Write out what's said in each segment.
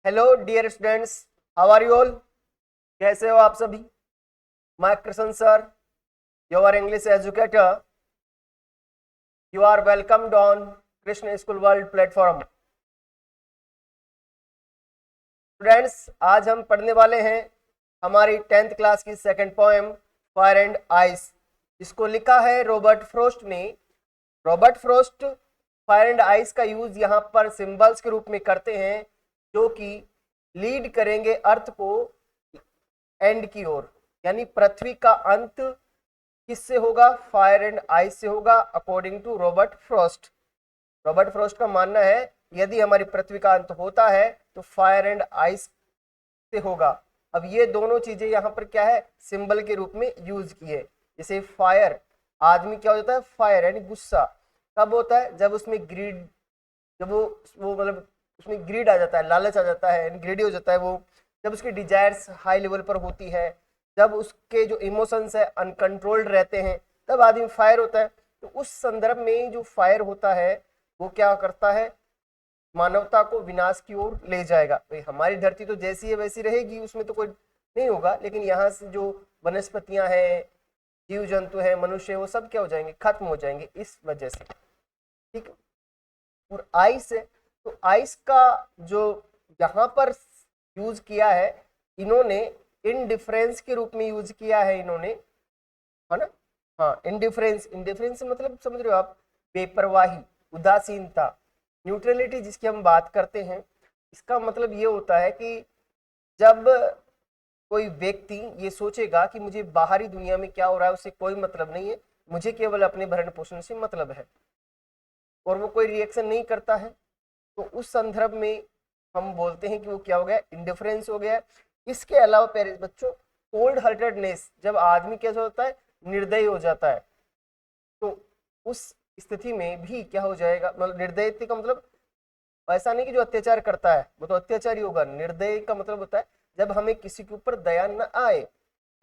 Hello dear students, how are you all? कैसे हो आप सभी? My Krishna sir, your English educator. You are welcomed on Krishna school world platform. Students, आज हम पढ़ने वाले हैं हमारी 10th क्लास की second poem fire and ice. इसको लिखा है रॉबर्ट फ्रॉस्ट ने। Robert Frost fire and ice का यूज यहाँ पर सिंबल्स के रूप में करते हैं जो कि लीड करेंगे अर्थ को एंड की ओर, यानी पृथ्वी का अंत किससे होगा? फायर एंड आइस से होगा, according to Robert Frost. Robert Frost का मानना है यदि हमारी पृथ्वी का अंत होता है तो फायर एंड आइस से होगा। अब ये दोनों चीजें यहाँ पर क्या है? सिंबल के रूप में यूज की है। जैसे फायर, आदमी क्या हो जाता है? फायर यानी गुस्सा। कब होता है? जब उसमें ग्रीड, जब वो मतलब उसमें ग्रीड आ जाता है, लालच आ जाता है, ग्रीडी हो जाता है वो। जब उसकी डिजायर्स हाई लेवल पर होती है, जब उसके जो इमोशंस है अनकंट्रोल्ड रहते हैं, तब आदमी फायर होता है। तो उस संदर्भ में जो फायर होता है वो क्या करता है? मानवता को विनाश की ओर ले जाएगा। भाई हमारी धरती तो जैसी है वैसी रहेगी, उसमें तो कोई नहीं होगा, लेकिन यहाँ से जो वनस्पतियां हैं, जीव जंतु है, मनुष्य, वो सब क्या हो जाएंगे? खत्म हो जाएंगे इस वजह से। ठीक है। और आइस है, तो आइस का जो यहाँ पर यूज किया है इन्होंने, इनडिफरेंस के रूप में यूज किया है इन्होंने, है ना? हाँ, इनडिफरेंस। इनडिफरेंस मतलब समझ रहे हो आप? बेपरवाही, उदासीनता, न्यूट्रलिटी जिसकी हम बात करते हैं। इसका मतलब ये होता है कि जब कोई व्यक्ति ये सोचेगा कि मुझे बाहरी दुनिया में क्या हो रहा है उससे कोई मतलब नहीं है, मुझे केवल अपने भरण पोषण से मतलब है, और वो कोई रिएक्शन नहीं करता है, तो उस संदर्भ में हम बोलते हैं कि वो क्या हो गया? इंडिफरेंस हो गया। इसके अलावा पेरेंट्स बच्चों, कोल्ड हार्टेडनेस, जब आदमी कैसा होता है? निर्दयी हो जाता है, तो उस स्थिति में भी क्या हो जाएगा? मतलब निर्दयता का मतलब ऐसा नहीं कि जो अत्याचार करता है वो तो अत्याचारी होगा। निर्दय का मतलब होता है जब हमें किसी के ऊपर दया न आए,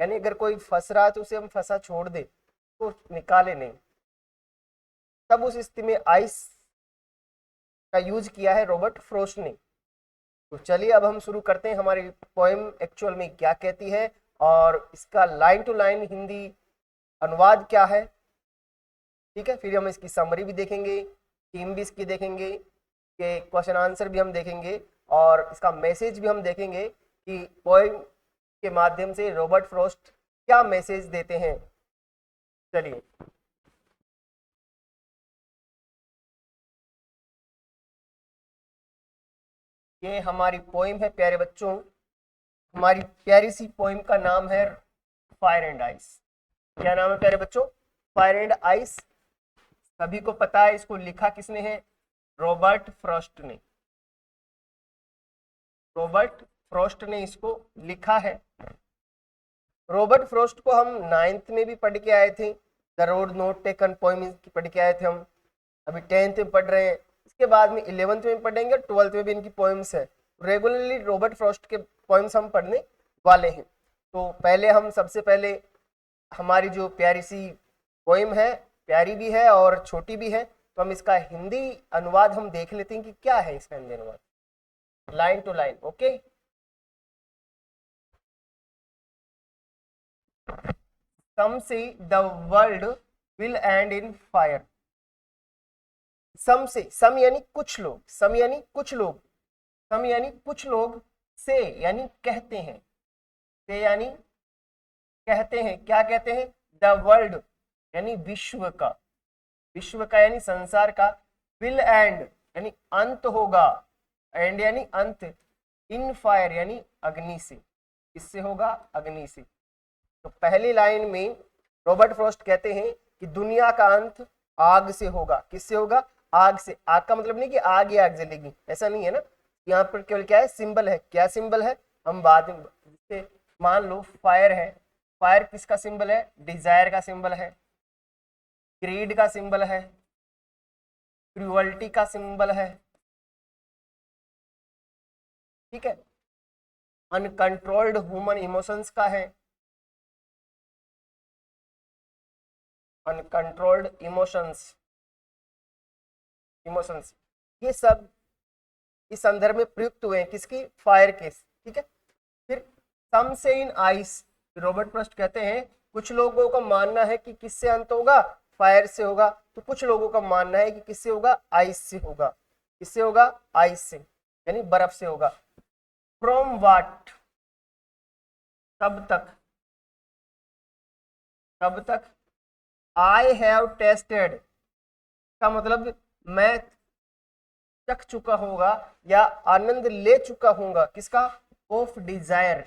यानी अगर कोई फंस रहा है तो उसे हम फंसा छोड़ दे, तो निकाले नहीं, तब उस स्थिति में आइस का यूज किया है रॉबर्ट फ्रॉस्ट ने। तो चलिए अब हम शुरू करते हैं हमारी पोएम एक्चुअल में क्या कहती है, और इसका लाइन टू लाइन हिंदी अनुवाद क्या है। ठीक है, फिर हम इसकी समरी भी देखेंगे, थीम भी इसकी देखेंगे, कि क्वेश्चन आंसर भी हम देखेंगे, और इसका मैसेज भी हम देखेंगे कि पोएम के माध्यम से रॉबर्ट फ्रॉस्ट क्या मैसेज देते हैं। चलिए, ये हमारी पोएम है प्यारे बच्चों। हमारी प्यारी सी पोएम का नाम है फायर एंड आइस। क्या नाम है प्यारे बच्चों? Fire and ice. सभी को पता है इसको लिखा किसने है? रॉबर्ट फ्रॉस्ट ने। रॉबर्ट फ्रॉस्ट ने इसको लिखा है। रॉबर्ट फ्रॉस्ट को हम 9th में भी पढ़ के आए थे, the road not taken poem पढ़ के आए थे हम। अभी 10th में पढ़ रहे हैं, इसके बाद में 11th में पढ़ेंगे, 12th में भी इनकी पोएम्स है। रेगुलरली रॉबर्ट फ्रॉस्ट के पोएम्स हम पढ़ने वाले हैं। तो पहले हम सबसे पहले हमारी जो प्यारी सी पोएम है, प्यारी भी है और छोटी भी है, तो हम इसका हिंदी अनुवाद हम देख लेते हैं कि क्या है इसका हिंदी अनुवाद, line to line. Okay, some say the world will end in fire. Some say, some यानी कुछ लोग, सम यानी कुछ लोग, सम यानी कुछ लोग, से यानी कहते हैं, से यानी कहते हैं, क्या कहते हैं? द वर्ल्ड यानी विश्व का, विश्व का यानी संसार का, विल एंड यानी अंत होगा, एंड यानी अंत, इन फायर यानी अग्नि से। किससे होगा? अग्नि से। तो पहली लाइन में रॉबर्ट फ्रॉस्ट कहते हैं कि दुनिया का अंत आग से होगा। किससे होगा? आग से। आग का मतलब नहीं कि आग ही आग जलेगी, ऐसा नहीं है ना। यहाँ पर केवल क्या है? सिंबल है। क्या सिंबल है? हम बाद में, जैसे मान लो फायर है, फायर किसका सिंबल है? डिजायर का सिंबल है, ग्रीड का सिंबल है, क्रूअल्टी का सिंबल है। ठीक है, अनकंट्रोल्ड ह्यूमन इमोशंस का है, अनकंट्रोल्ड इमोशंस, इमोशंस, ये सब इस संदर्भ में प्रयुक्त हुए हैं, किसकी, फायर के, ठीक है। फिर सम से इन आइस, रॉबर्ट फ्रॉस्ट कहते हैं कुछ लोगों का मानना है कि किससे अंत होगा, फायर से होगा, तो कुछ लोगों का मानना है कि किससे होगा, आइस से होगा, किससे होगा, आइस से, यानी बर्फ से होगा। फ्रॉम वाट, तब तक, तब तक, आई हैव टेस्टेड का मतलब मैं चख चुका होगा या आनंद ले चुका होगा, किसका, ऑफ डिजायर,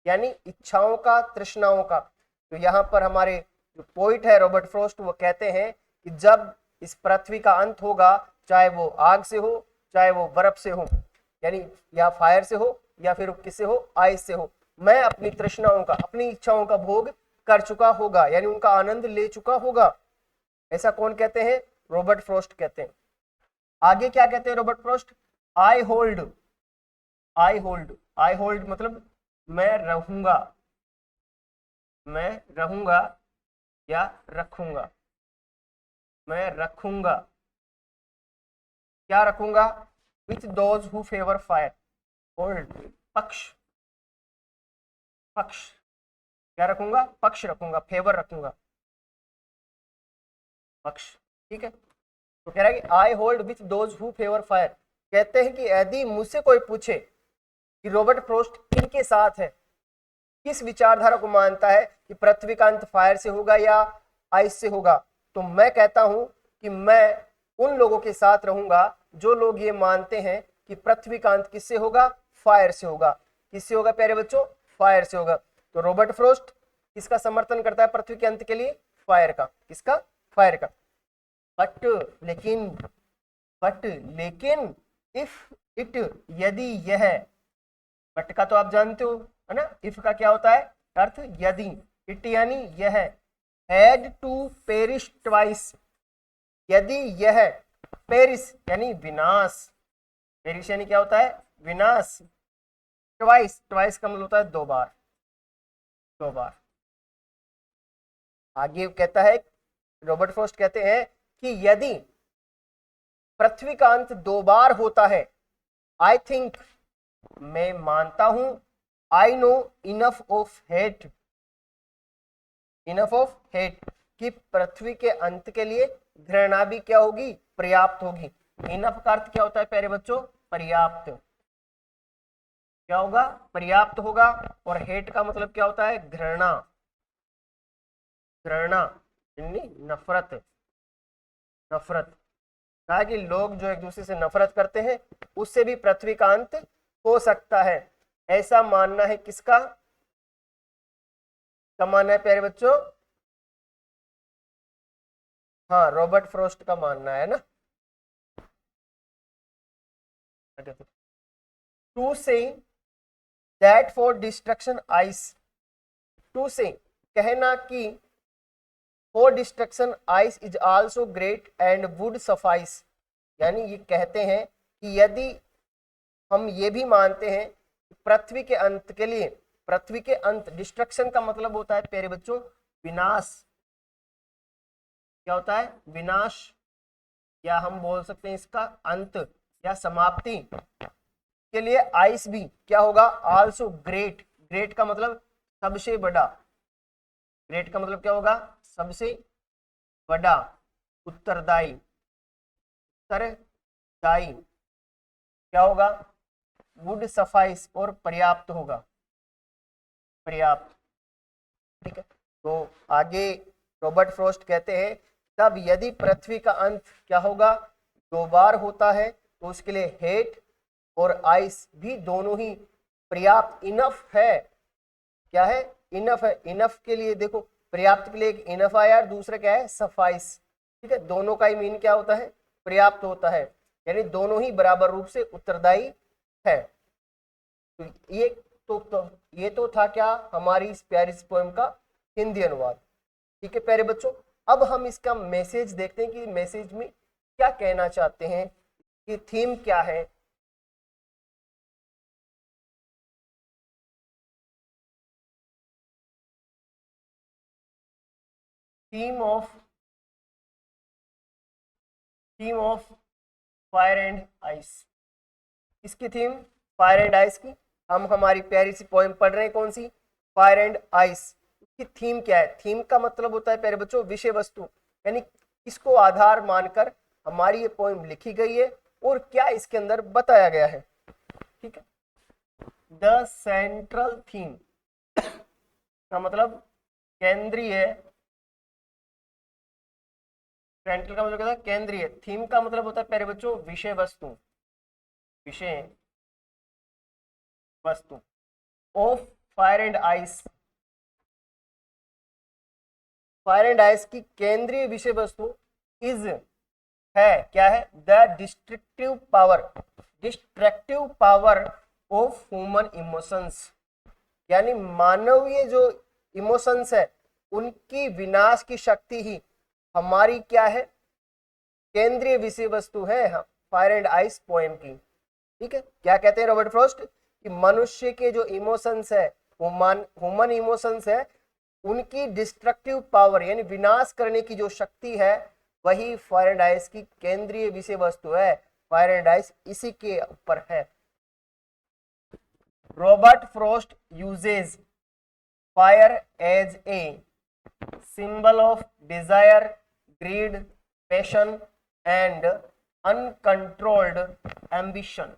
यानी इच्छाओं का, तृष्णाओं का। तो यहाँ पर हमारे जो पोइट है रॉबर्ट फ्रॉस्ट, वो कहते हैं कि जब इस पृथ्वी का अंत होगा, चाहे वो आग से हो, चाहे वो बर्फ से हो, यानी या फायर से हो या फिर किससे हो, आइस से हो, मैं अपनी तृष्णाओं का, अपनी इच्छाओं का भोग कर चुका होगा, यानी उनका आनंद ले चुका होगा। ऐसा कौन कहते हैं, रॉबर्ट फ्रॉस्ट कहते हैं। आगे क्या कहते हैं Robert Frost, I hold, I hold, I hold मतलब मैं रहूंगा, मैं रहूंगा या रखूंगा, मैं रखूंगा, क्या रखूंगा, with those who favour fire, hold पक्ष, पक्ष, क्या रखूंगा, पक्ष रखूंगा, फेवर रखूंगा, पक्ष, ठीक है। तो कह रहा है कि I hold with those who favour fire, कहते हैं कि यदि मुझसे कोई पूछे कि रॉबर्ट फ्रॉस्ट किनके साथ है, किस विचारधारा को मानता है कि पृथ्वी का अंत फायर से होगा या आइस से होगा, तो मैं कहता हूं कि मैं उन लोगों के साथ रहूंगा जो लोग ये मानते हैं कि पृथ्वी का अंत किससे होगा, फायर से होगा। किससे होगा प्यारे बच्चों, फायर से होगा। तो रॉबर्ट फ्रॉस्ट किसका समर्थन करता है पृथ्वी के अंत के लिए, फायर का, किसका, फायर का। बट लेकिन, बट लेकिन, इफ इट, यदि यह, बट का तो आप जानते हो है ना, इफ का क्या होता है अर्थ, यदि, इट यानी यह, हैड टू पेरिश ट्वाइस, यदि यह, पेरिस यानी विनाश, पेरिस यानी क्या होता है, विनाश, ट्वाइस, ट्वाइस का मतलब होता है दो बार, दो बार। आगे कहता है रॉबर्ट फ्रॉस्ट कहते हैं कि यदि पृथ्वी का अंत दो बार होता है, आई थिंक, मैं मानता हूं, I know enough of hate, enough of hate, कि पृथ्वी के अंत के लिए घृणा भी क्या होगी, पर्याप्त होगी। इनफ का अर्थ क्या होता है प्यारे बच्चों, पर्याप्त, क्या होगा, पर्याप्त होगा। और हेट का मतलब क्या होता है, घृणा, घृणा यानी नफरत, नफरत, कहा कि लोग जो एक दूसरे से नफरत करते हैं उससे भी पृथ्वी का अंत हो सकता है, ऐसा मानना है किसका, क्या मानना है प्यारे बच्चों, हाँ रॉबर्ट फ्रॉस्ट का मानना है ना। To say that for destruction ice, to say कहना कि for destruction ice is also great and would suffice, यानी ये कहते हैं कि यदि हम ये भी मानते हैं कि पृथ्वी के अंत के लिए, पृथ्वी के अंत, डिस्ट्रक्शन का मतलब होता है प्यारे बच्चों विनाश, क्या होता है, विनाश, या हम बोल सकते हैं इसका अंत या समाप्ति के लिए आइस भी क्या होगा, आल्सो ग्रेट, ग्रेट का मतलब सबसे बड़ा, ग्रेट का मतलब क्या होगा, सबसे बड़ा, उत्तरदायी, उत्तरदायी, क्या होगा, वुड सफाइस, और पर्याप्त होगा, पर्याप्त, ठीक है। तो आगे रॉबर्ट फ्रॉस्ट कहते हैं तब यदि पृथ्वी का अंत क्या होगा, दो बार होता है, तो उसके लिए हेट और आइस भी दोनों ही पर्याप्त, इनफ है, क्या है, इनफ है। इनफ के लिए देखो, पर्याप्त के लिए एक इनफ आया, दूसरा क्या है, सफाइस, ठीक है। दोनों का ही मीन क्या होता है, पर्याप्त होता है, यानी दोनों ही बराबर रूप से उत्तरदायी है। तो ये तो था क्या, हमारी इस प्यारी पोएम का हिंदी अनुवाद, ठीक है प्यारे बच्चों। अब हम इसका मैसेज देखते हैं कि मैसेज में क्या कहना चाहते हैं, कि थीम क्या है। Theme of, theme of fire and ice, इसकी थीम फायर एंड आइस की। हम हमारी प्यारी सी पोएम पढ़ रहे हैं, कौन सी? Fire and ice. इसकी थीम क्या है? थीम का मतलब होता है प्यारे बच्चों विषय वस्तु, यानी इसको आधार मानकर हमारी ये पोएम लिखी गई है और क्या इसके अंदर बताया गया है। ठीक है, द सेंट्रल थीम का मतलब केंद्रीय, सेंट्रल का मतलब क्या होता है? केंद्रीय। थीम का मतलब होता है प्यारे बच्चों विषय वस्तु, विषय वस्तु of fire and ice. Fire and ice की केंद्रीय विषय वस्तु इज है, क्या है? The destructive power of human emotions, यानी मानवीय जो इमोशंस है उनकी विनाश की शक्ति ही हमारी क्या है? केंद्रीय विषय वस्तु है फायर एंड आइस पोएम की। ठीक है, क्या कहते हैं रॉबर्ट फ्रॉस्ट कि मनुष्य के जो इमोशंस है, ह्यूमन इमोशंस है, उनकी डिस्ट्रक्टिव पावर यानी विनाश करने की जो शक्ति है वही फायर एंड आइस की केंद्रीय विषय वस्तु है। फायर एंड आइस इसी के ऊपर है। Robert Frost uses fire as a symbol of desire, greed, passion and uncontrolled ambition.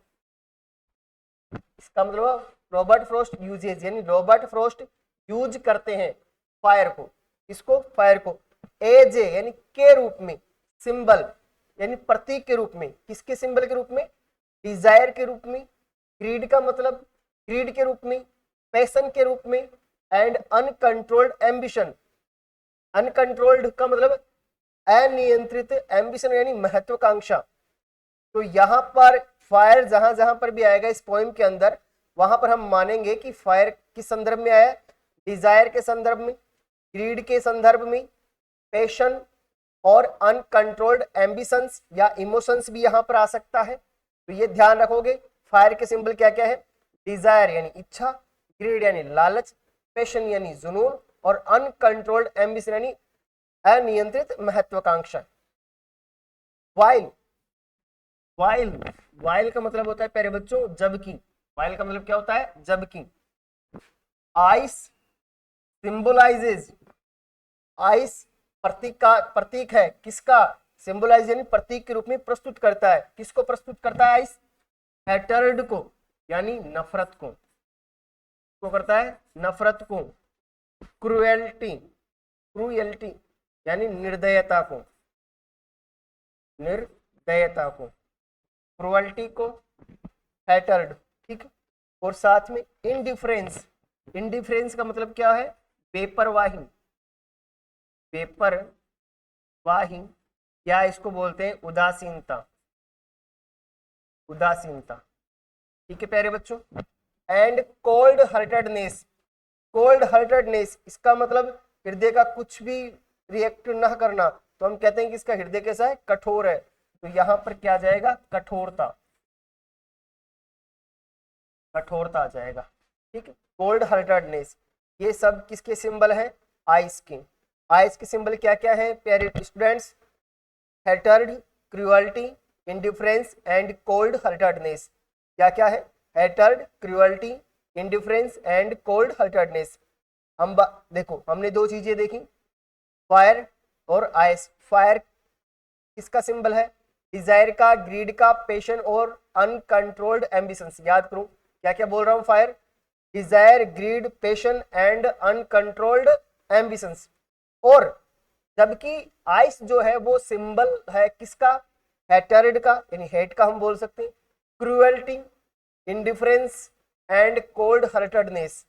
इसका मतलब रॉबर्ट फ्रॉस्ट यूजेज, यानी रॉबर्ट फ्रॉस्ट यूज करते हैं फायर को, इसको फायर को एज ए यानी के रूप में, सिंबल यानी प्रतीक के रूप में, किसके सिंबल के रूप में? डिजायर के रूप में, ग्रीड का मतलब ग्रीड के रूप में, पैशन के रूप में एंड अनकंट्रोल्ड एम्बिशन। अनकंट्रोल्ड का मतलब अनियंत्रित, एम्बिशन यानी महत्वाकांक्षा। तो यहाँ पर फायर जहां जहां पर भी आएगा इस पोएम के अंदर, वहां पर हम मानेंगे कि फायर किस संदर्भ में आया? डिजायर के संदर्भ में, ग्रीड के संदर्भ में, पैशन और अनकंट्रोल्ड एम्बिशंस या इमोशंस भी यहाँ पर आ सकता है। तो ये ध्यान रखोगे। फायर के सिंबल क्या क्या है? डिजायर यानी इच्छा, ग्रीड यानी लालच, पैशन यानी जुनून और अनकंट्रोल्ड एम्बिशन यानी अनियंत्रित महत्वाकांक्षा। वाइल, वाइल का मतलब होता है प्यारे बच्चों जबकि। वाइल का मतलब क्या होता है? जबकि। आइस सिंबलाइजेज, आइस प्रतीक है किसका? सिंबलाइज यानी प्रतीक के रूप में प्रस्तुत करता है। किसको प्रस्तुत करता है आइस? हैटर्ड को, यानी नफरत को करता है, नफरत को। क्रूएल्टी यानी निर्दयता को, क्रुएल्टी को, हैटर्ड। ठीक, और साथ में इंडिफरेंस। इंडिफरेंस का मतलब क्या है? बेपरवाही, या इसको बोलते हैं उदासीनता, ठीक है प्यारे बच्चों। एंड कोल्ड हार्टेडनेस, इसका मतलब हृदय का कुछ भी रिएक्ट ना करना, तो हम कहते हैं कि इसका हृदय कैसा है? कठोर है। तो यहां पर क्या जाएगा? कठोरता आ जाएगा। ठीक है, कोल्ड हार्टेडनेस, ये सब किसके सिंबल है? आइस के। आइस के सिंबल क्या क्या है प्यारे students? Hatred, cruelty, indifference and cold heartedness. क्या क्या है? Hatred, cruelty, indifference and cold heartedness. हम देखो, हमने दो चीजें देखी, फायर और आइस। फायर किसका सिंबल है? डिजायर का, ग्रीड का, पैशन और अनकंट्रोल्ड एम्बिशंस। याद करो क्या क्या बोल रहा हूं? Fire, desire, greed, passion and uncontrolled ambitions. और जबकि आइस जो है वो सिंबल है किसका? हैटर्ड का, यानी हेट का हम बोल सकते हैं, cruelty, indifference and cold heartedness.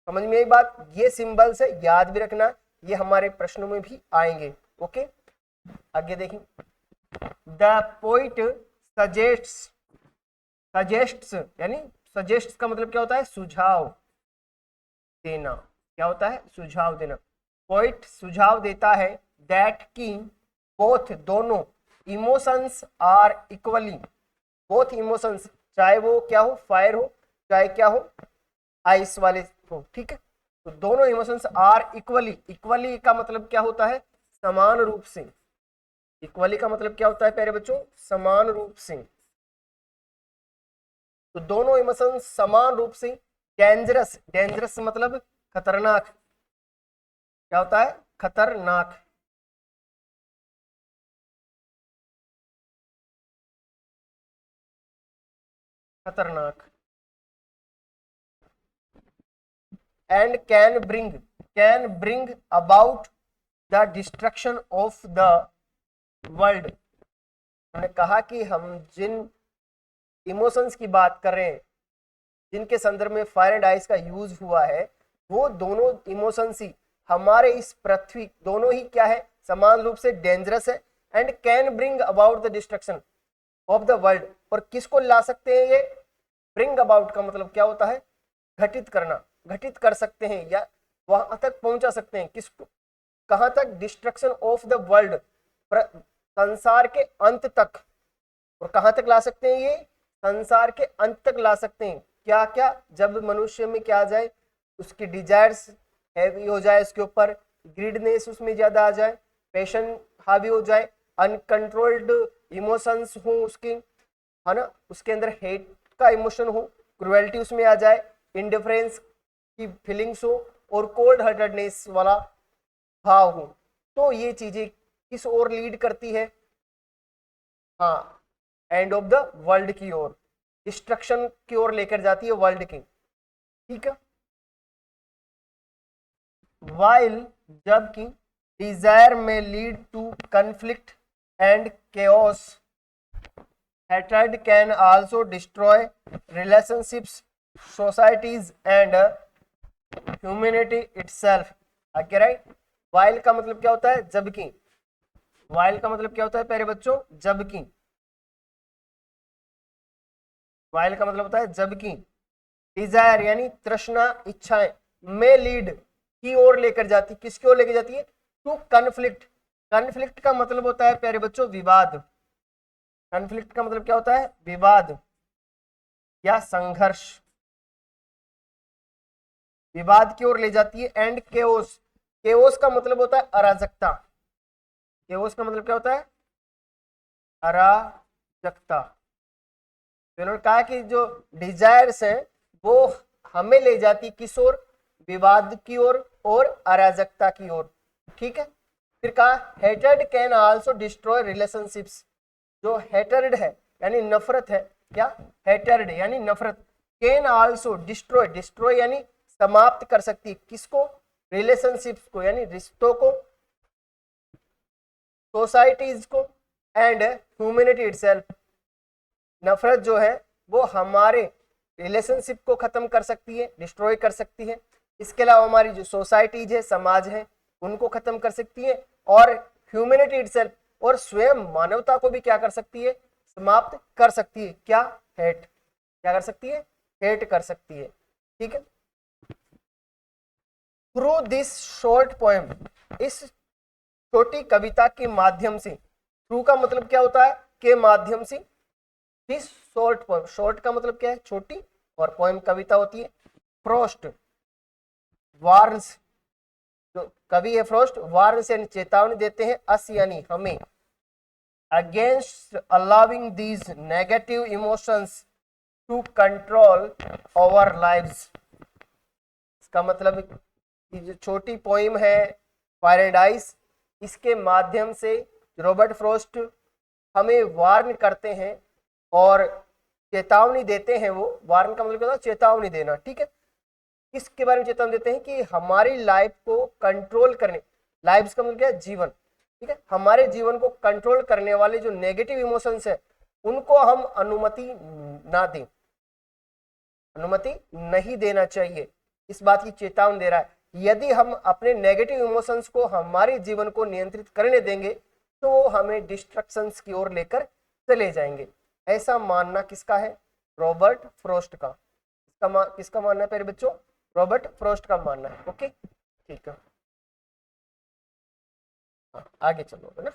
समझ में आई बात? ये सिंबल्स है, याद भी रखना, ये हमारे प्रश्नों में भी आएंगे। ओके, आगे देखिए। द पोइट सजेस्ट्स यानी सजेस्ट का मतलब क्या होता है? सुझाव देना। क्या होता है? सुझाव देना। पोइट सुझाव देता है दैट की बोथ दोनों emotions are equally, both emotions, चाहे वो क्या हो? फायर हो, चाहे क्या हो? आइस वाले हो। ठीक है, तो दोनों इमोशंस आर इक्वली। इक्वली का मतलब क्या होता है? समान रूप से। इक्वली का मतलब क्या होता है प्यारे बच्चों? समान रूप से। तो दोनों इमोशन समान रूप से डेंजरस, डेंजरस मतलब खतरनाक, क्या होता है, खतरनाक, खतरनाक, and can bring about the destruction of the world. उन्होंने कहा कि हम जिन इमोशंस की बात कर रहे हैं, जिनके संदर्भ में फायर एंड आइस का यूज हुआ है, वो दोनों इमोशंस ही हमारे इस पृथ्वी, दोनों ही क्या है, समान रूप से डेंजरस है, and can bring about the destruction of the world. और किसको ला सकते हैं ये, ब्रिंग अबाउट का मतलब क्या होता है, घटित करना, घटित कर सकते हैं या वहां तक पहुंचा सकते हैं, किसको, कहां तक, डिस्ट्रक्शन ऑफ द वर्ल्ड, संसार के अंत तक। और कहां तक ला सकते हैं ये, संसार के अंत तक ला सकते हैं। क्या क्या, जब मनुष्य में क्या आ जाए, उसकी डिजायर्स हैवी हो जाए, उसके ऊपर ग्रीडनेस उसमें ज्यादा आ जाए, पैशन हावी हो जाए, अनकंट्रोल्ड इमोशंस हो उसके, है ना, उसके अंदर हेट का इमोशन हो, क्रुएल्टी उसमें आ जाए, इंडिफरेंस की फीलिंग्स हो, और कोल्ड हार्टेडनेस वाला भाव हो, तो ये चीजें किस ओर लीड करती है, हाँ, एंड ऑफ द वर्ल्ड की ओर, डिस्ट्रक्शन की ओर लेकर जाती है वर्ल्ड की, ठीक है। वाइल, जबकि डिजायर में lead to conflict and chaos, hatred can also destroy relationships, societies and humanity itself। Okay right. While का मतलब क्या होता है, जबकि, वाइल का मतलब क्या होता है प्यारे बच्चों, जबकि, वाइल का मतलब होता है जबकि, डिजायर यानी तृष्णा, इच्छाएं, में लीड की ओर लेकर जाती, किसकी ओर लेकर जाती है, टू कन्फ्लिक्ट। कन्फ्लिक्ट का मतलब होता है प्यारे बच्चों विवाद, कन्फ्लिक्ट का मतलब क्या होता है, विवाद या संघर्ष, विवाद की ओर ले जाती है। एंड केओस, केओस का मतलब होता है अराजकता, केओस का मतलब क्या होता है, अराजकता। तो इन्होंने कहा कि जो डिजायर्स है वो हमें ले जाती किस ओर, विवाद की ओर और अराजकता की ओर, ठीक है। फिर कहा hated can also destroy relationships, जो हेटर्ड है यानी नफरत है, क्या, हेटर्ड यानी नफरत, कैन आल्सो डिस्ट्रॉय, डिस्ट्रॉय यानी समाप्त कर सकती है, किसको, रिलेशनशिप्स को यानी रिश्तों को, सोसाइटीज को, एंड ह्यूमैनिटी इटसेल्फ। नफरत जो है वो हमारे रिलेशनशिप को खत्म कर सकती है, डिस्ट्रॉय कर सकती है, इसके अलावा हमारी जो सोसाइटीज है, समाज है, उनको खत्म कर सकती है, और ह्यूमैनिटी इटसेल्फ, और स्वयं मानवता को भी क्या कर सकती है, समाप्त कर सकती है, क्या, हेट, क्या कर सकती है, हेट कर सकती है, ठीक है। थ्रू दिस शॉर्ट पोएम, इस छोटी कविता के माध्यम से, थ्रू का मतलब क्या होता है, के माध्यम से, दिस शॉर्ट पोएम, शॉर्ट का मतलब क्या है, छोटी, और पोएम कविता होती है। फ्रोस्ट वार्न्स, जो कवि है फ्रोस्ट, वार्न्स यानी चेतावनी देते हैं, अस यानी हमें, against allowing these negative emotions to control our lives. इसका मतलब कि जो छोटी पोइम है फायर एंड आइस, इसके माध्यम से रॉबर्ट फ्रोस्ट हमें वार्न करते हैं और चेतावनी देते हैं। वो वार्न का मतलब क्या होता है, चेतावनी देना, ठीक है। किसके बारे में चेतावनी देते हैं कि हमारी लाइफ को कंट्रोल करने, लाइफ का मतलब क्या है, जीवन, ठीक है, हमारे जीवन को कंट्रोल करने वाले जो नेगेटिव इमोशंस है उनको हम अनुमति ना दें, अनुमति नहीं देना चाहिए, इस बात की चेतावनी दे रहा है। यदि हम अपने नेगेटिव इमोशंस को हमारे जीवन को नियंत्रित करने देंगे तो वो हमें डिस्ट्रक्शंस की ओर लेकर चले जाएंगे। ऐसा मानना किसका है, रॉबर्ट फ्रोस्ट का। किसका मानना है प्यारे बच्चों, रॉबर्ट फ्रोस्ट का मानना है। ओके ठीक है, आगे चलो है ना।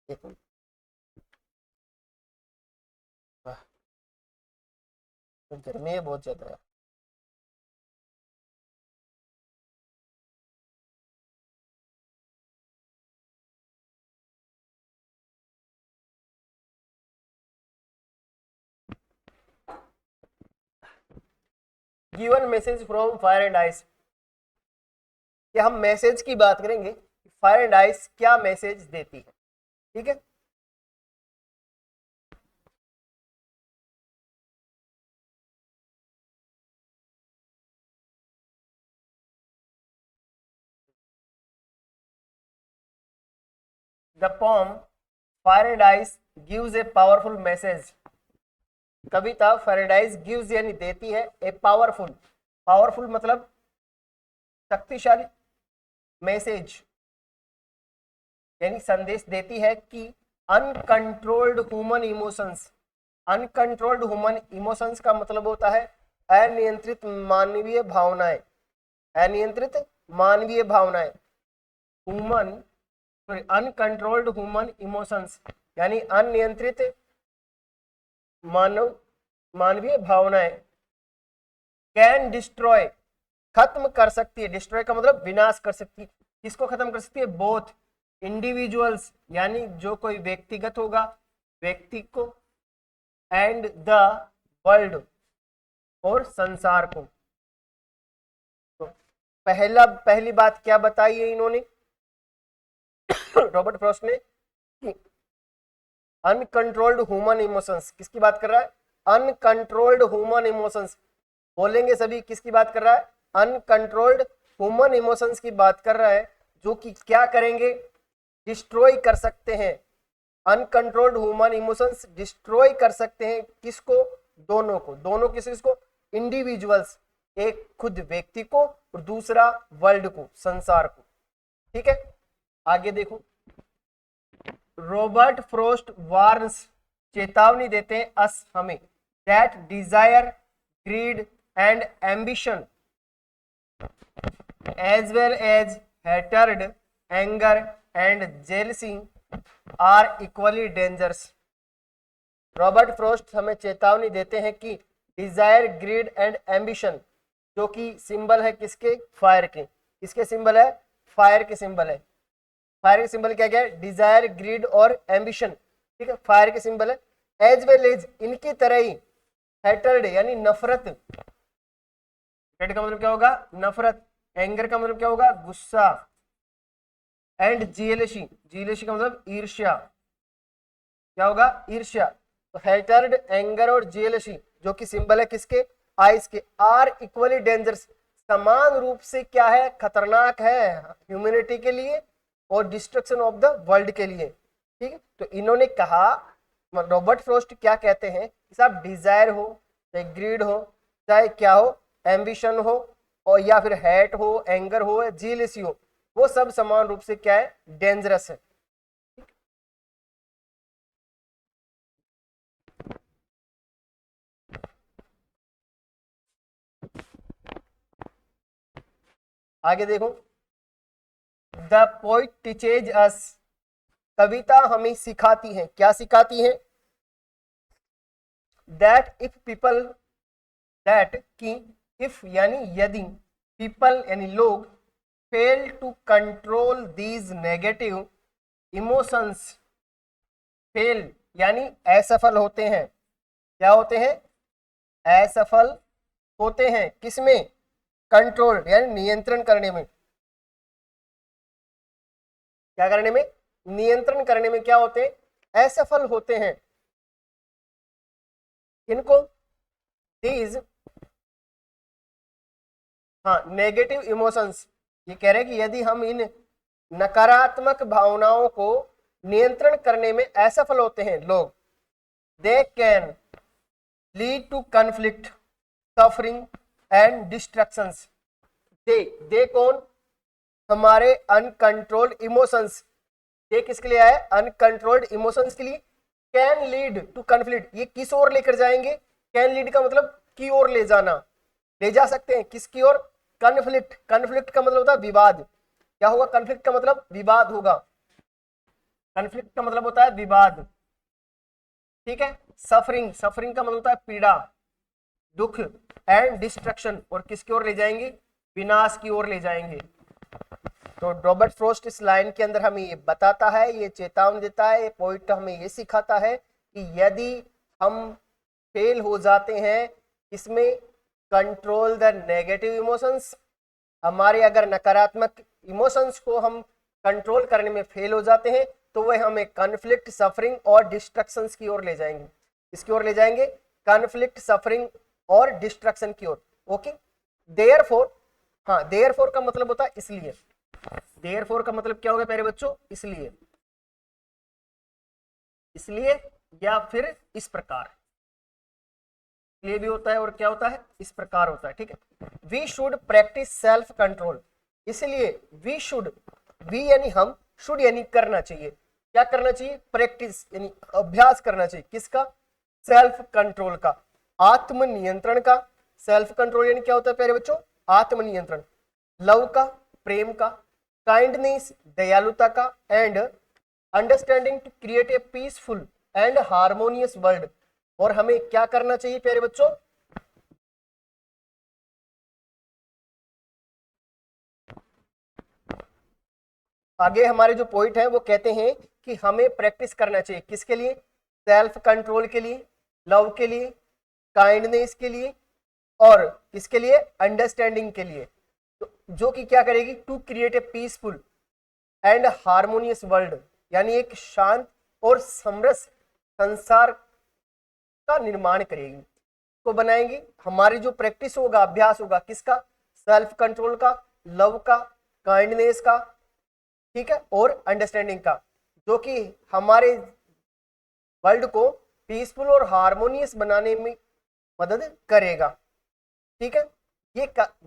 एक मिनट, गर्मी है बहुत ज्यादा है। Given message from fire and ice, कि हम मैसेज की बात करेंगे, फायर एंड आइस क्या मैसेज देती है। ठीक है, the pome fire and ice gives a powerful message. Kavita fire and ice gives यानी देती है ए पावरफुल, पावरफुल मतलब शक्तिशाली, मैसेज यानी संदेश देती है कि uncontrolled human emotions, uncontrolled human emotions का मतलब होता है अनियंत्रित मानवीय भावनाएं, अनियंत्रित मानवीय भावनाएं, ह्यूमन अनकंट्रोल्ड ह्यूमन इमोशंस यानी अनियंत्रित मानवीय भावनाएं कैन डिस्ट्रॉय, खत्म कर सकती है, डिस्ट्रॉय का मतलब विनाश कर सकती है, किसको खत्म कर सकती है, बोथ इंडिविजुअल्स यानी जो कोई व्यक्तिगत होगा, व्यक्ति को, एंड द वर्ल्ड और संसार को। तो पहली बात क्या बताई है इन्होंने रॉबर्ट फ्रॉस्ट ने, अनकंट्रोल्ड ह्यूमन इमोशंस, किसकी बात कर रहा है, अनकंट्रोल्ड ह्यूमन इमोशंस, बोलेंगे सभी किसकी बात कर रहा है, अनकंट्रोल्ड ह्यूमन इमोशंस की बात कर रहा है, जो कि क्या करेंगे, डिस्ट्रॉय कर सकते हैं, अनकंट्रोल्ड ह्यूमन इमोशंस डिस्ट्रॉय कर सकते हैं किसको, दोनों को, दोनों किसको, इंडिविजुअल्स, एक खुद व्यक्ति को और दूसरा वर्ल्ड को, संसार को। ठीक है, आगे देखो, रॉबर्ट फ्रोस्ट वार्न्स, चेतावनी देते हैं अस हमें, that desire greed and ambition as well as hatred anger and jealousy are equally dangerous. Robert Frost हमें चेतावनी देते हैं कि डिजायर ग्रीड एंड एम्बिशन, जो कि सिंबल है किसके, फायर के, किसके सिंबल है, फायर के सिंबल है, फायर के सिंबल क्या क्या है, डिजायर ग्रीड और एम्बिशन। ठीक है, फायर के सिंबल है, एज वेल एज इनकी तरह ही, हेटर्ड यानी नफरत, हेट का मतलब क्या होगा, नफरत, एंगर का मतलब क्या होगा, गुस्सा, एंड जीएलसी, जीएलसी का मतलब ईर्ष्या, क्या होगा, ईर्ष्या। तो हेटर्ड, एंगर और जीएलसी जो कि सिंबल है किसके, आइस के, आर इक्वली डेंजरस, समान रूप से क्या है, खतरनाक है ह्यूमैनिटी के लिए और डिस्ट्रक्शन ऑफ द वर्ल्ड के लिए। ठीक है, तो इन्होंने कहा, रॉबर्ट फ्रोस्ट क्या कहते हैं कि साहब डिजायर हो, चाहे ग्रीड हो, चाहे क्या हो, एम्बिशन हो, और या फिर हेट हो, एंगर हो, या जीलेसी हो, वो सब समान रूप से क्या है, डेंजरस है। आगे देखो, द पोइट टीचेज अस, कविता हमें सिखाती है, क्या सिखाती है, दैट इफ पीपल, दैट की, इफ यानी यदि, पीपल यानी लोग, fail to control these negative emotions, fail यानी असफल होते हैं, क्या होते हैं, असफल होते हैं किसमें, कंट्रोल यानी नियंत्रण करने में, क्या करने में, नियंत्रण करने में क्या होते हैं, असफल होते हैं, इनको, दीज, हाँ, नेगेटिव इमोशंस, ये कह रहे हैं कि यदि हम इन नकारात्मक भावनाओं को नियंत्रण करने में असफल होते हैं लोग, they can lead to conflict, suffering and destructions. They कौन, हमारे अनकंट्रोल्ड इमोशंस, ये किसके लिए आया, अनकंट्रोल्ड इमोशंस के लिए, कैन लीड टू कॉन्फ्लिक्ट, ये किस ओर लेकर जाएंगे, कैन लीड का मतलब की ओर ले जाना, ले जा सकते हैं किसकी ओर, कॉन्फ्लिक्ट, कॉन्फ्लिक्ट का मतलब होता है विवाद, क्या होगा, कॉन्फ्लिक्ट का मतलब विवाद होगा, कॉन्फ्लिक्ट का मतलब होता है विवाद। ठीक है, सफरिंग, सफरिंग का मतलब होता है पीड़ा, दुख, एंड डिस्ट्रक्शन, और किसकी ओर ले जाएंगे, विनाश की ओर ले जाएंगे। तो रॉबर्ट फ्रोस्ट इस लाइन के अंदर हमें ये बताता है, ये चेतावनी देता है, ये पॉइंट हमें ये सिखाता है कि यदि हम फेल हो जाते हैं इसमें कंट्रोल द नेगेटिव इमोशंस, हमारे अगर नकारात्मक इमोशंस को हम कंट्रोल करने में फेल हो जाते हैं तो वह हमें कॉन्फ्लिक्ट, सफरिंग और डिस्ट्रक्शंस की ओर ले जाएंगे। इसकी ओर ले जाएंगे, कॉन्फ्लिक्ट, सफरिंग और डिस्ट्रक्शन की ओर। ओके, देयरफॉर, हाँ देयरफॉर का मतलब होता है इसलिए। देयरफॉर का मतलब क्या होगा प्यारे बच्चों? इसलिए, इसलिए या फिर इस प्रकार, ये भी होता है और क्या होता है? इस प्रकार होता है। ठीक है, we should practice self control, इसलिए वी शुड, वी यानी हम, शुड यानी करना चाहिए। क्या करना चाहिए? प्रैक्टिस यानी अभ्यास करना चाहिए। किसका? सेल्फ कंट्रोल का, आत्मनियंत्रण का। सेल्फ कंट्रोल यानी क्या होता है प्यारे बच्चों? आत्मनियंत्रण। लव का, प्रेम का, काइंडनेस दयालुता का, and understanding to create a peaceful and harmonious world. और हमें क्या करना चाहिए प्यारे बच्चों? आगे हमारे जो पॉइंट है वो कहते हैं कि हमें प्रैक्टिस करना चाहिए। किसके लिए? सेल्फ कंट्रोल के लिए, लव के लिए, काइंडनेस के लिए, और किसके लिए? अंडरस्टैंडिंग के लिए। तो जो कि क्या करेगी? To create a peaceful and harmonious world, यानी एक शांत और समरस संसार का निर्माण करेगी, को बनाएंगी। हमारी जो प्रैक्टिस होगा, अभ्यास होगा, किसका? सेल्फ कंट्रोल का, लव का, काइंडनेस का, ठीक है, और अंडरस्टैंडिंग का, जो कि हमारे वर्ल्ड को पीसफुल और हार्मोनियस बनाने में मदद करेगा। ठीक है,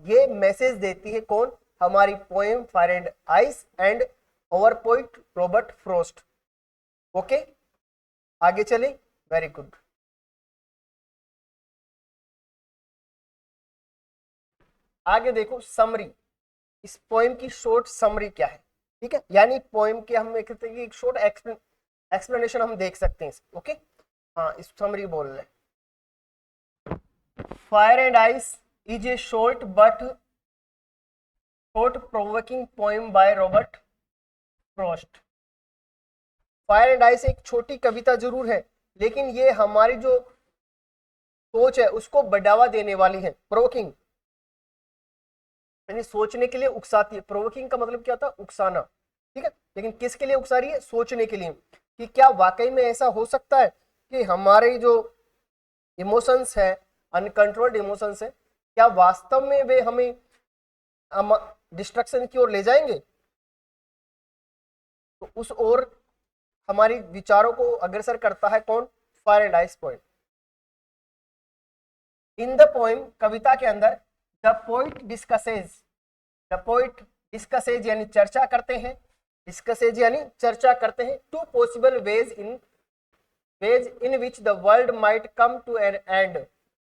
ये मैसेज देती है कौन? हमारी poem fire and ice and our poet Robert Frost. Okay, आगे चले। Very good. आगे देखो समरी, इस पोएम की शॉर्ट समरी क्या है। ठीक है, यानी पोएम के हम एक शॉर्ट एक्सप्लेनेशन हम देख सकते हैं। ओके, हाँ इस समरी बोल रहे। Fire and ice is a short but thought provoking poem by Robert Frost. Fire and ice एक छोटी कविता जरूर है, लेकिन ये हमारी जो सोच है उसको बढ़ावा देने वाली है। प्रोवोकिंग यानी सोचने के लिए उकसाती है। प्रोवोकिंग का मतलब क्या होता है? उकसाना। ठीक है, लेकिन किसके लिए उकसा रही है? सोचने के लिए, कि क्या वाकई में ऐसा हो सकता है कि हमारे जो इमोशंस है, अनकंट्रोल्ड इमोशंस है, क्या वास्तव में वे हमें डिस्ट्रक्शन की ओर ले जाएंगे? तो उस ओर हमारी विचारों को अग्रसर करता है कौन? Fire and ice poem. In the poem, कविता के अंदर, द पोइट डिस्कसेज यानी चर्चा करते हैं, डिस्कसेज यानी चर्चा करते हैं, two possible ways in which the world might come to an end, है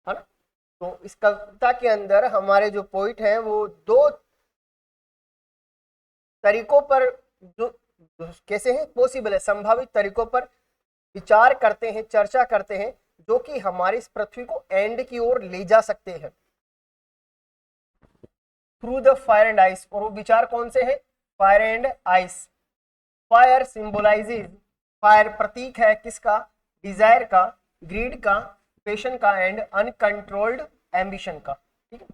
ना। तो इस कविता के अंदर हमारे जो पोइट हैं वो दो तरीकों पर, जो कैसे हैं? पॉसिबल है, संभावित तरीकों पर विचार करते हैं, चर्चा करते हैं, जो कि हमारी इस पृथ्वी को एंड की ओर ले जा सकते हैं through the fire and ice. और वो विचार कौन से हैं? Fire and ice. Fire symbolizes, fire प्रतीक है किसका? डिजायर का, ग्रीड का, पैशन का, एंड अनकंट्रोल्ड एम्बिशन का। ठीक है,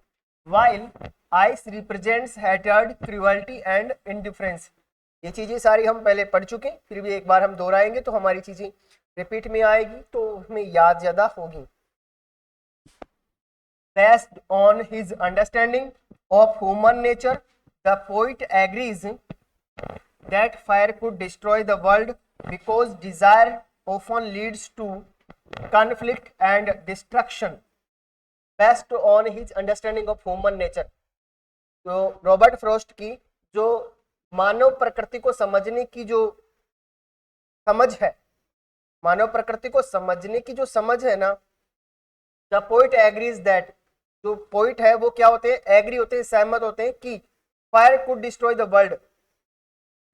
while ice represents hatred, cruelty and indifference. ये चीजें सारी हम पहले पढ़ चुके, फिर भी एक बार हम दोहराएंगे तो हमारी चीजें रिपीट में आएगी, तो हमें याद ज्यादा होगी। Based on his understanding of human nature, the poet agrees that fire could destroy the world because desire often leads to conflict and destruction. Based on his understanding of human nature, तो Robert Frost की जो मानव प्रकृति को समझने की जो समझ है, मानव प्रकृति को समझने की जो समझ है ना, द पोइट एग्रीज दैट, जो पोइट है वो क्या होते हैं? एग्री होते हैं, सहमत होते हैं कि fire could destroy the world,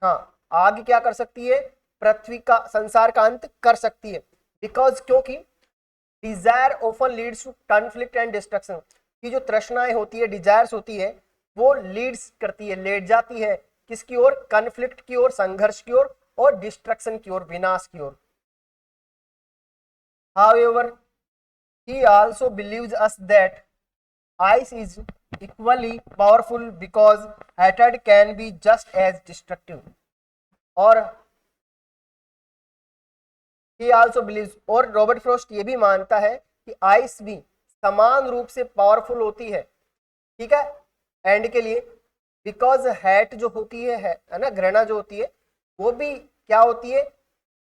हाँ आग क्या कर सकती है? पृथ्वी का, संसार का अंत कर सकती है। बिकॉज, क्योंकि desire often leads to conflict and destruction, की जो तृष्णाएं होती है, डिजायर्स होती है, वो लीड्स करती है, लेट जाती है किसकी ओर? कॉन्फ्लिक्ट की ओर, संघर्ष की ओर, और डिस्ट्रक्शन की ओर, विनाश की ओर। However, he also believes us that ice is equally powerful because hatred can be just as destructive. और he also believes, और रॉबर्ट फ्रॉस्ट ये भी मानता है कि आइस भी समान रूप से पावरफुल होती है, ठीक है, एंड के लिए, बिकॉज हैट जो होती है ना, घृणा जो होती है, वो भी क्या होती है,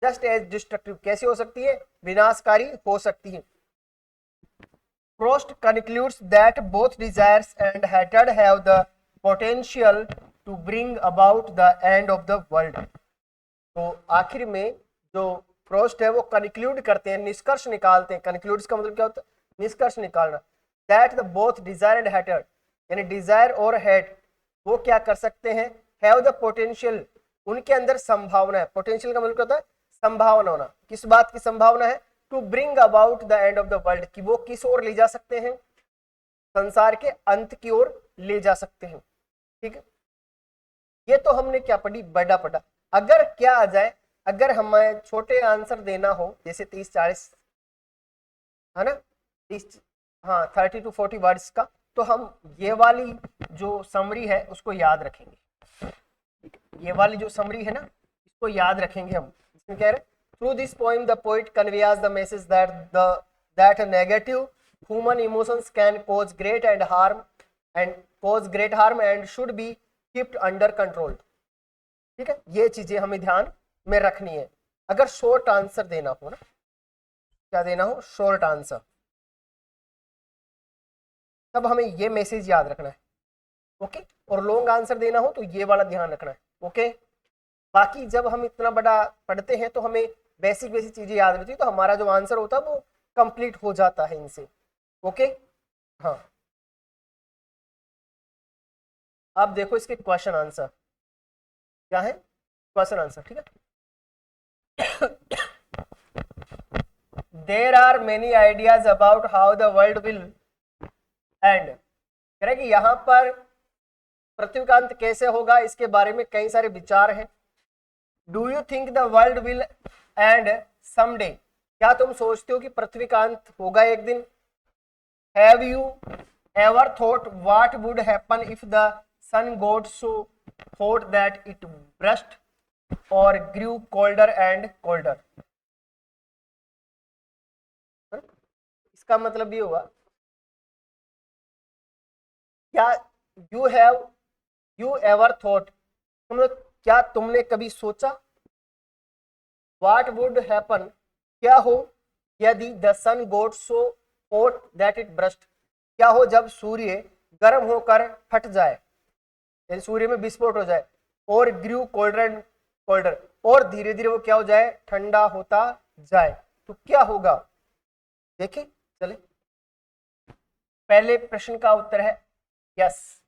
जस्ट एज डिस्ट्रक्टिव, कैसी हो सकती है, विनाशकारी हो सकती है. Frost concludes that both desires and hatred have the potential to bring about the end of the world. तो आखिर में जो फ्रोस्ट है वो कंक्लूड करते हैं, निष्कर्ष निकालते हैं. कंक्लूड्स का मतलब क्या होता है, निष्कर्ष निकालना. That the both desire and hatted, यानी डिजायर और हेट वो क्या कर सकते हैं, हैव द पोटेंशियल, उनके अंदर संभावना है. पोटेंशियल का मतलब क्या होता है, संभावना होना. किस बात की संभावना है, to bring about the end of the world, कि वो किस ओर ले जा सकते हैं, संसार के अंत की ओर ले जा सकते हैं. ठीक है, ये तो हमने क्या पढ़ी, बड़ा पढ़ा. अगर क्या आ जाए, अगर हमें छोटे आंसर देना हो, जैसे 30-40 है ना, 30 हाँ 30 to 40 वर्ड्स का, तो हम ये वाली जो समरी है उसको याद रखेंगे. ये वाली जो समरी है ना, इसको याद रखेंगे हम. इसमें कह रहे, through this poem the poet conveys the message that negative human emotions can cause great harm and should be kept under control. ठीक है, ये चीजें हमें ध्यान में रखनी है. अगर शॉर्ट आंसर देना हो ना, क्या देना हो, शॉर्ट आंसर, तब हमें ये मैसेज याद रखना है. ओके, और लॉन्ग आंसर देना हो तो ये वाला ध्यान रखना है. ओके, बाकी जब हम इतना बड़ा पढ़ते हैं तो हमें बेसिक चीजें याद रहती है, तो हमारा जो आंसर होता है वो कंप्लीट हो जाता है इनसे. ओके, हाँ, अब देखो इसके क्वेश्चन आंसर क्या है, क्वेश्चन आंसर. ठीक है, there are many ideas about how the world will end. कह रहे कि यहाँ पर पृथ्वी का अंत कैसे होगा, इसके बारे में कई सारे विचार हैं. Do you think the world will and someday, क्या तुम सोचते हो कि पृथ्वी का अंत होगा एक दिन. Have you ever thought what would happen if the sun got so hot that it burst और ग्रू कोल्डर एंड कोल्डर. इसका मतलब ये हुआ, क्या यू एवर थॉट, मतलब क्या तुमने कभी सोचा, What would happen, क्या हो, यदि the sun got so hot that it burst, क्या हो जब सूर्य गर्म होकर फट जाए, यानी सूर्य में विस्फोट हो जाए. और ग्रू कोल्डर एंड कोल्डर, और धीरे धीरे वो क्या हो जाए, ठंडा होता जाए, तो क्या होगा. देखिए चले, पहले प्रश्न का उत्तर है yes,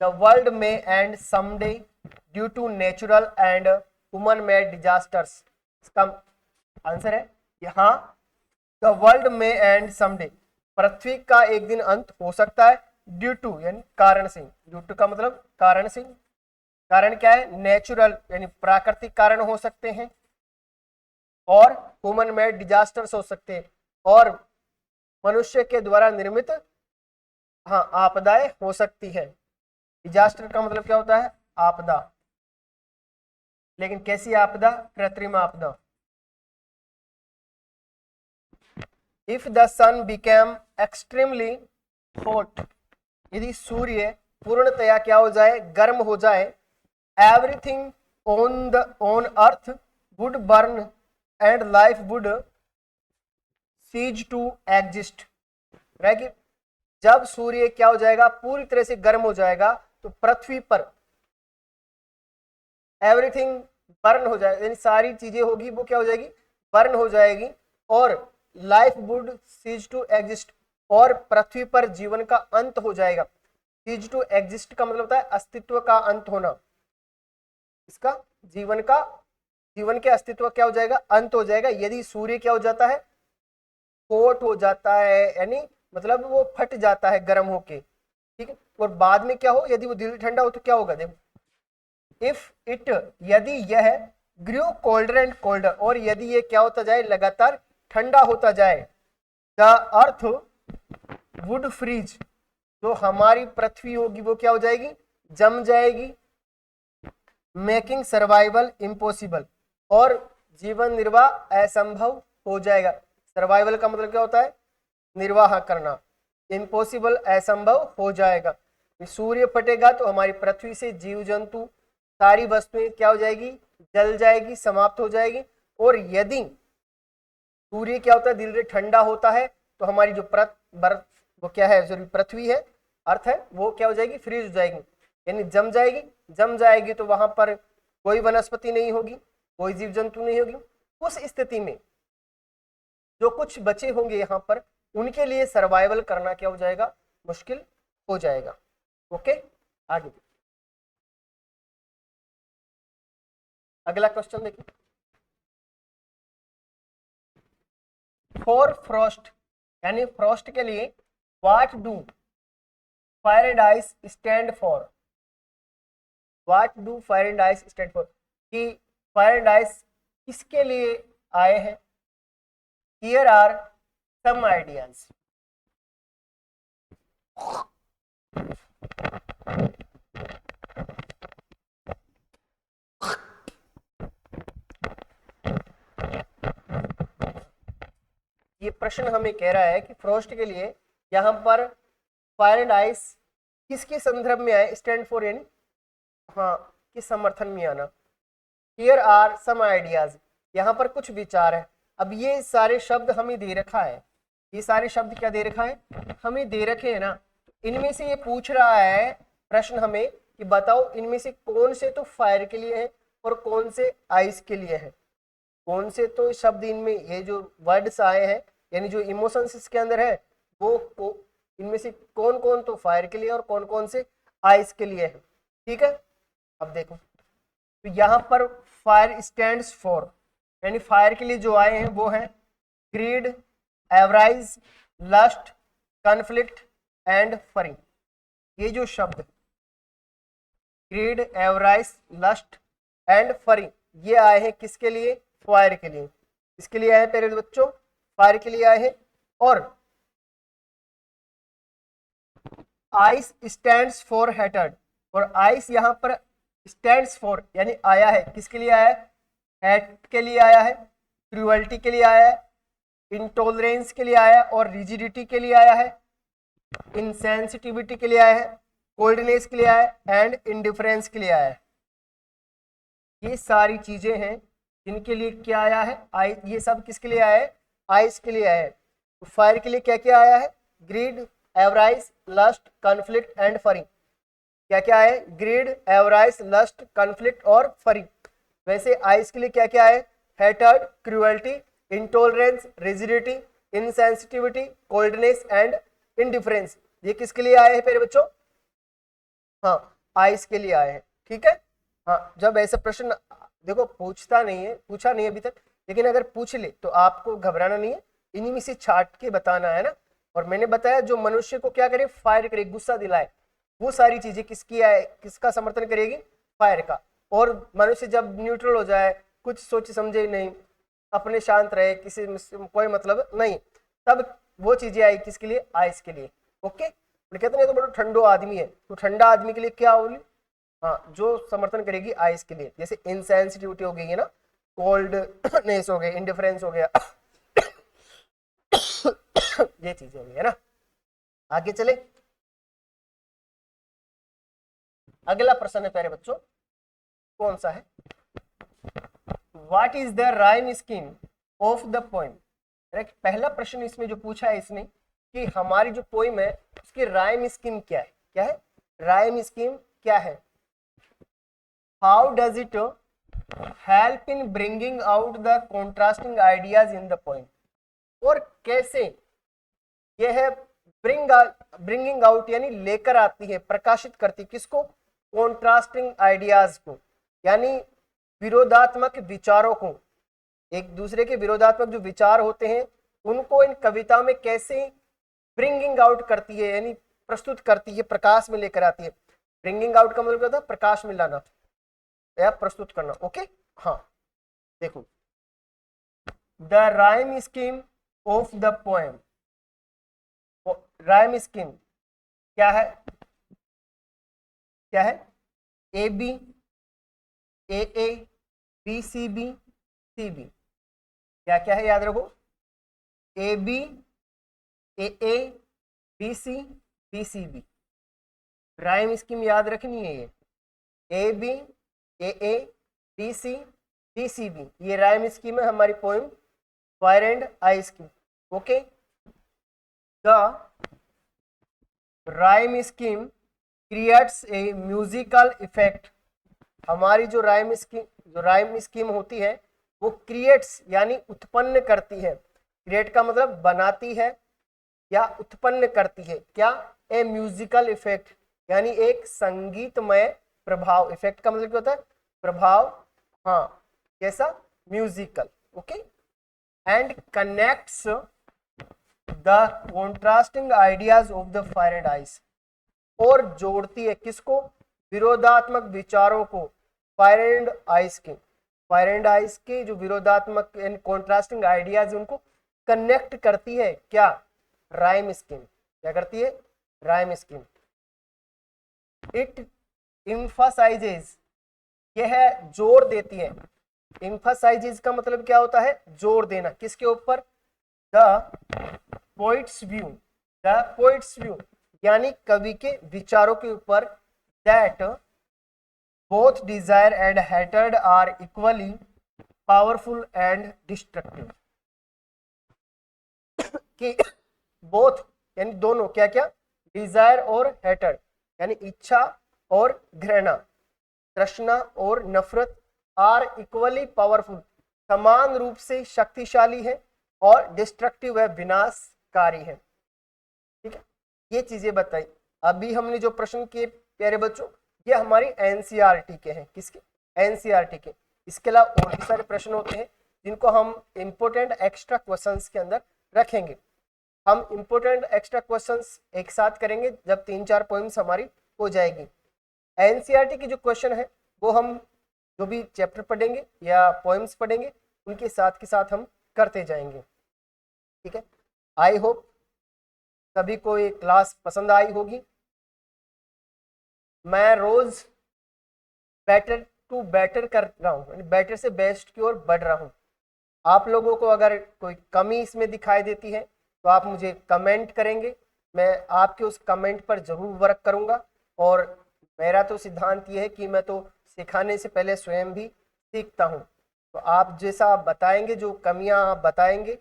the world may end someday due to natural and human made disasters. इसका आंसर है यहाँ, the world may end someday, पृथ्वी का एक दिन अंत हो सकता है, ड्यू टू यानी कारण से. ड्यू टू का मतलब कारण से, कारण क्या है, नेचुरल यानी प्राकृतिक कारण हो सकते हैं, और ह्यूमन मेड डिजास्टर्स हो सकते हैं, और मनुष्य के द्वारा निर्मित हाँ आपदाएं हो सकती है. डिजास्टर का मतलब क्या होता है, आपदा, लेकिन कैसी आपदा, कृत्रिम आपदा. If the sun became extremely hot, यदि सूर्य पूर्णतया क्या हो जाए, गर्म हो जाए, everything on earth would burn and life would cease to exist. जब सूर्य क्या हो जाएगा, पूरी तरह से गर्म हो जाएगा, तो पृथ्वी पर एवरीथिंग बर्न हो जाएगा, यानी सारी चीजें होगी वो क्या हो जाएगी, बर्न हो जाएगी, और life would cease to exist, और पृथ्वी पर जीवन का अंत हो जाएगा. सीज टू एग्जिस्ट का मतलब होता है अस्तित्व का अंत होना. इसका जीवन के अस्तित्व क्या हो जाएगा, अंत हो जाएगा, यदि सूर्य क्या हो जाता है, हॉट हो जाता है, यानी मतलब वो फट जाता है गर्म होके. ठीक है, और बाद में क्या हो, यदि वो दिल ठंडा हो तो क्या होगा, देखो, इफ इट, यदि यह ग्रू कोल्डर एंड कोल्डर, और यदि ये क्या होता जाए, लगातार ठंडा होता जाए, द अर्थ वुड फ्रीज, जो हमारी पृथ्वी होगी वो क्या हो जाएगी, जम जाएगी, मेकिंग सर्वाइवल इम्पॉसिबल, और जीवन निर्वाह असंभव हो जाएगा। सर्वाइवल का मतलब क्या होता है, निर्वाह करना, इम्पॉसिबल असंभव हो जाएगा। सूर्य फटेगा तो हमारी पृथ्वी से जीव जंतु सारी वस्तुएं क्या हो जाएगी, जल जाएगी, समाप्त हो जाएगी। और यदि सूर्य क्या होता है, धीरे धीरे ठंडा होता है तो हमारी जो बर्फ वो क्या है, जो पृथ्वी है, अर्थ है, वो क्या हो जाएगी, फ्रीज हो जाएगी, यानी जम जाएगी। जम जाएगी तो वहां पर कोई वनस्पति नहीं होगी, कोई जीव जंतु नहीं होगी। उस स्थिति में जो कुछ बचे होंगे यहाँ पर, उनके लिए सर्वाइवल करना क्या हो जाएगा, मुश्किल हो जाएगा। ओके, आगे अगला क्वेश्चन देखिए। फॉर फ्रॉस्ट, यानी फ्रॉस्ट के लिए what do fire and ice stand for, what do fire and ice stand for, कि फायर एंड आइस किसके लिए आए हैं। Here are some ideas. ये प्रश्न हमें कह रहा है कि फ्रॉस्ट के लिए यहाँ पर फायर एंड आइस किसके संदर्भ में आए, स्टैंड फॉर यानी हाँ किस समर्थन में आना। हियर आर सम आइडियाज, यहाँ पर कुछ विचार है। अब ये सारे शब्द हमें दे रखा है, ये सारे शब्द क्या दे रखा है, हमें दे रखे हैं ना। इनमें से ये पूछ रहा है प्रश्न हमें कि बताओ इनमें से कौन से तो फायर के लिए है और कौन से आइस के लिए है। कौन से तो शब्द इनमें, ये जो वर्ड्स आए हैं यानी जो इमोशंस इसके अंदर है, वो इनमें से कौन कौन तो फायर के लिए और कौन कौन से आइस के लिए है। ठीक है, अब देखो तो यहाँ पर फायर स्टैंड्स फॉर, यानी फायर के लिए जो आए हैं वो है ग्रीड, एवराइज, लस्ट, कॉन्फ्लिक्ट एंड फरी। ये जो शब्द ग्रीड, एवराइज, लस्ट एंड फरी, ये आए हैं किसके लिए, फायर के लिए। इसके लिए आए हैं प्यारे बच्चों, फायर के लिए आए हैं। और आइस स्टैंड्स फॉर हेटर्ड, और आइस यहाँ पर स्टैंड्स फॉर यानी आया है, किसके लिए आया है, हेट के लिए आया है, क्रूअल्टी के लिए आया है, इंटॉलरेंस के लिए आया है, और रिजिडिटी के लिए आया है, इनसेंसिटिविटी के लिए आया है, कोल्डनेस के लिए आया है, एंड इंडिफरेंस के लिए आया है। ये सारी चीजें हैं जिनके लिए क्या आया है, आई, ये सब किसके लिए आया है, आइस के लिए आया है। तो फायर के लिए क्या क्या आया है, ग्रीड, एवराइज, लस्ट, कॉन्फ्लिक्ट एंड फरी। क्या क्या है, ग्रीड, एवराइज, लस्ट, कॉन्फ्लिक्ट और फरी। वैसे आइस के लिए क्या क्या है, hatred, cruelty, intolerance, rigidity, insensitivity, coldness and indifference. ये किसके लिए आए हैं मेरे बच्चों, हाँ आइस के लिए आए हैं। ठीक है, हाँ जब ऐसा प्रश्न देखो पूछता नहीं है, पूछा नहीं अभी तक, लेकिन अगर पूछ ले तो आपको घबराना नहीं है, इन्हीं में से छाट के बताना है ना। और मैंने बताया जो मनुष्य को क्या करे, फायर करे, गुस्सा दिलाए, वो सारी चीजें किसकी आए, किसका समर्थन करेगी, फायर का। और मनुष्य जब न्यूट्रल हो जाए, कुछ सोच समझे नहीं, अपने शांत रहे, किसी कोई मतलब नहीं, तब वो चीजें आई किसके लिए, आइस के लिए। ओके, कहते हैं तो बड़ा ठंडो आदमी है, तो ठंडा आदमी के लिए क्या होगी, हाँ जो समर्थन करेगी आइस के लिए। जैसे इनसेंसिटिविटी हो गई है ना, कोल्डनेस हो गई, इंडिफरेंस हो गया ये चीज हो गई है ना। आगे चले, अगला प्रश्न है प्यारे बच्चों, कौन सा है, what is the rhyme scheme of the poem. पहला प्रश्न इसमें जो पूछा है इसने कि हमारी जो पोएम है उसकी राइम स्कीम क्या है, क्या है राइम स्कीम क्या है। How does it help in bringing out the contrasting ideas in the poem, और कैसे यह है ब्रिंगिंग आउट यानी लेकर आती है, प्रकाशित करती किसको, कॉन्ट्रास्टिंग आइडियाज को, यानी विरोधात्मक विचारों को, एक दूसरे के विरोधात्मक जो विचार होते हैं उनको इन कविताओं में कैसे ब्रिंगिंग आउट करती है, यानी प्रस्तुत करती है, प्रकाश में लेकर आती है। ब्रिंगिंग आउट का मतलब क्या होता है, प्रकाश में लाना या प्रस्तुत करना। ओके, हाँ देखो, the rhyme scheme of the poem, rhyme scheme क्या है? क्या है? A B, A B C B, C B. क्या क्या है याद रखो? A B, A B C, B C B. Rhyme scheme याद रखनी है ये। A B, A B C, D C B, ये राइम स्कीम है हमारी पोएम फायर एंड आइस की। Okay, the rhyme scheme creates a musical effect. हमारी जो राइम स्कीम होती है वो क्रिएट्स यानी उत्पन्न करती है। क्रिएट का मतलब बनाती है या उत्पन्न करती है। क्या? ए म्यूजिकल इफेक्ट यानी एक संगीतमय प्रभाव। इफेक्ट का मतलब क्या होता है? प्रभाव। हाँ, कैसा? Musical. Okay, and connects the contrasting ideas of the fire and ice. और जोड़ती है किसको? विरोधात्मक विचारों को फायर एंड आइस के। फायर एंड आइस के जो विरोधात्मक एंड कॉन्ट्रास्टिंग आइडियाज उनको कनेक्ट करती है। क्या? Rhyme scheme. क्या करती है? Rhyme scheme. इट इम्फसाइजेज, यह जोर देती है। इम्फसाइजेज का मतलब क्या होता है? जोर देना। किसके ऊपर? The poet's view. The poet's view यानी कवि के विचारों के ऊपर। That both desire and hatred are equally powerful and destructive. कि बोथ यानी दोनों, क्या क्या? डिजायर और हेटर्ड यानी इच्छा और घृणा, तृष्णा और नफरत, आर इक्वली पावरफुल समान रूप से शक्तिशाली है, और डिस्ट्रक्टिव है, विनाशकारी है। ठीक है, ये चीजें बताई। अभी हमने जो प्रश्न किए प्यारे बच्चों, ये हमारी एनसीईआरटी के हैं। किसके? एनसीईआरटी के। इसके अलावा और भी सारे प्रश्न होते हैं जिनको हम इंपोर्टेंट एक्स्ट्रा क्वेश्चंस के अंदर रखेंगे। हम इंपोर्टेंट एक्स्ट्रा क्वेश्चंस एक साथ करेंगे जब 3-4 पोइम्स हमारी हो जाएगी। एनसीईआरटी की जो क्वेश्चन है वो हम जो भी चैप्टर पढ़ेंगे या पोइम्स पढ़ेंगे उनके साथ के साथ हम करते जाएंगे। ठीक है, आई होप सभी को ये क्लास पसंद आई होगी। मैं रोज बेटर टू बेटर कर रहा हूँ, बेटर से बेस्ट की ओर बढ़ रहा हूँ। आप लोगों को अगर कोई कमी इसमें दिखाई देती है तो आप मुझे कमेंट करेंगे, मैं आपके उस कमेंट पर जरूर वर्क करूँगा। और मेरा तो सिद्धांत ये है कि मैं तो सिखाने से पहले स्वयं भी सीखता हूँ। तो आप जैसा आप बताएंगे, जो कमियाँ आप बताएंगे,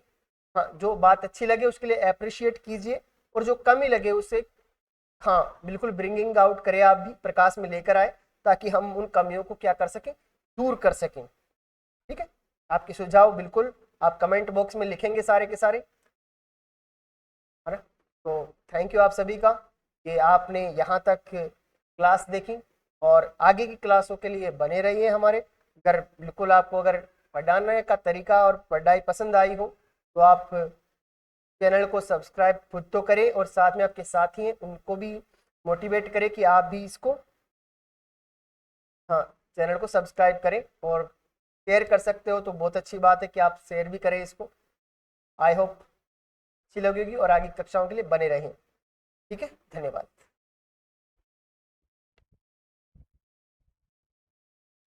हाँ, जो बात अच्छी लगे उसके लिए अप्रिशिएट कीजिए, और जो कमी लगे उसे हाँ बिल्कुल ब्रिंगिंग आउट करें, आप भी प्रकाश में लेकर आए, ताकि हम उन कमियों को क्या कर सकें? दूर कर सकें। ठीक है, आपके सुझाव बिल्कुल आप कमेंट बॉक्स में लिखेंगे सारे के सारे, है ना? तो थैंक यू आप सभी का कि आपने यहाँ तक क्लास देखी, और आगे की क्लासों के लिए बने रहिए हमारे। अगर बिल्कुल आपको अगर पढ़ाने का तरीका और पढ़ाई पसंद आई हो तो आप चैनल को सब्सक्राइब खुद तो करें, और साथ में आपके साथी हैं उनको भी मोटिवेट करें कि आप भी इसको, हाँ, चैनल को सब्सक्राइब करें। और शेयर कर सकते हो तो बहुत अच्छी बात है कि आप शेयर भी करें इसको। आई होप अच्छी लगेगी और आगे कक्षाओं के लिए बने रहें। ठीक है, धन्यवाद।